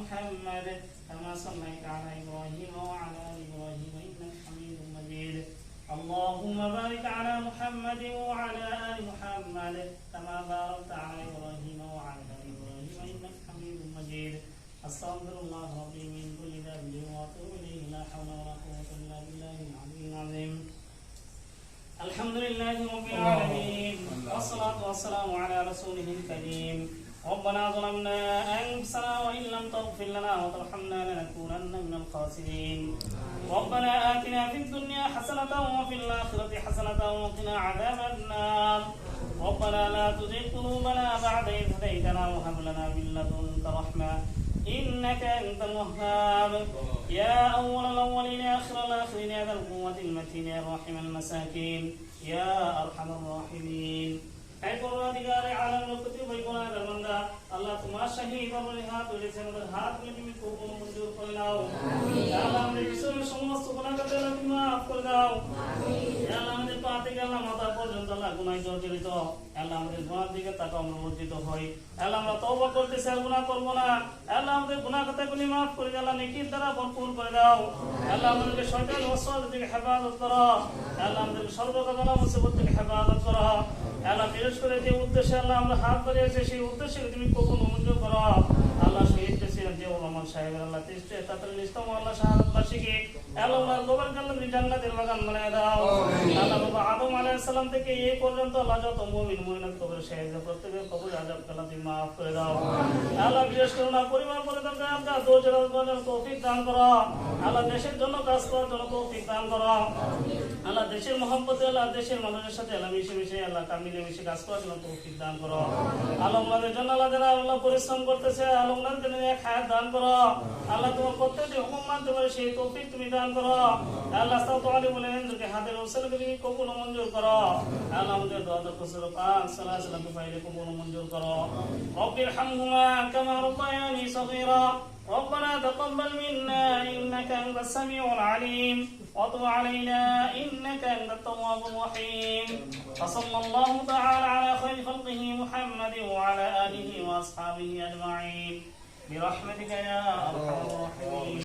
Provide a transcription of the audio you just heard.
محمد كما صليت على إبراهيم وعلى آل إبراهيم إنك حميد مجيد اللهم بارك على محمد وعلى آل محمد كما باركت على إبراهيم وعلى آل إبراهيم إنك حميد مجيد أستغفر الله ربي من كل ذنب وأتوب إليه لا حول ولا قوة إلا بالله العلي العظيم الحمد لله رب العالمين والصلاة والسلام على رسوله الكريم ربنا ظلمنا أنفسنا وإن لم تغفر لنا وترحمنا لنكونن من الخاسرين ربنا آتنا في الدنيا حسنة وفي الآخرة حسنة وقنا عذاب النار ربنا لا تزغ قلوبنا بعد إذ هديتنا وهب لنا من لدنك رحمة إنك أنت الوهاب يا أول الأولين يا آخر الآخرين يا ذا القوة المتين يا راحم المساكين يا أرحم الراحمين اے پروردگار عالم لوکتی بھائی گناہگار بندہ اللہ تمہارا شہید اور ہاتھ তুলেছে আমাদের হাতগুলো তুমি কবুল মঞ্জুর করে নাও ইয়া আল্লাহ আমাদের বিশ্বের সমস্ত গুনাহগারদের তুমি maaf করে দাও ইয়া আল্লাহ আমাদের পা থেকে আল্লাহ মাথা পর্যন্ত আল্লাহ গুনাহে জর্জরিত আল্লাহ আমাদের গুনার দিকে তাকাও আমরা লজ্জিত হই আল্লাহ আমরা তওবা করতেছি আর গুনাহ করব না আল্লাহ আমাদের গুনাহ খাতাগুলি maaf করে দাও আল্লাহ নেকির দ্বারা ভরপুর করে দাও আল্লাহ আমাদেরকে শয়তান ওয়াসওয়াস থেকে হেফাজত করো আল্লাহ আমাদেরকে সর্বকালা মুসিবত থেকে হেফাজত করো আল্লাহ বিশেষ করে যে উদ্দেশ্যে আল্লাহ আমরা হাত বাড়িয়েছি সেই উদ্দেশ্যে তুমি কবুল মঞ্জুর করো আল্লাহ শহীদ প্রেসিডেন্ট জিয়াউর রহমান সাহেবের আল্লাহ তেইশে তাতাল ইসলাম আল্লাহ শাহাদাত বার্ষিকী আল্লাহ কবর জান্নাতের জান্নাতের বাগান বানিয়ে দাও আল্লাহ বাবা আদম আলাইহিস সালাম থেকে এই পর্যন্ত আল্লাহ যত মুমিন মুমিনাত কবর শাহিদ প্রত্যেকের কবর আযাব আল্লাহ তুমি maaf করে দাও আল্লাহ বিশেষ করে না পরিবার পরিজনকে আপনার দোজরাত বাজার তৌফিক দান করো আল্লাহ দেশের জন্য কাজ করার জন্য তৌফিক দান করো আল্লাহ দেশের মহব্বতে আল্লাহ দেশের মানুষের সাথে আল্লাহ মিশে আল্লাহ কামিলে মিশে কাজ করার জন্য তৌফিক দান করো আলমনাদের জন্য আল্লাহ যারা আল্লাহ পরিশ্রম করতেছে আলমনাদের জন্য এক হায়াত দান করো আল্লাহ তোমার প্রত্যেকটি হুকুম মানতে পারে সেই তৌফিক তুমি দান করো আল্লাহ তাআলা বলেন যে হাতের ওসিলাকে তুমি কবুল মঞ্জুর করো আল্লাহ আমাদের দোয়া কসর পাক সাল্লাল্লাহু আলাইহি ওয়াসাল্লাম কবুল মঞ্জুর করো রব্বির হামহুমা কামা রাব্বায়ানি সগীরা ربنا تقبل منا إنك أنت السميع العليم وتب علينا إنك أنت التواب الرحيم وصلى الله تعالى على خير خلقه محمد وعلى آله وأصحابه أجمعين برحمتك يا أرحم الراحمين.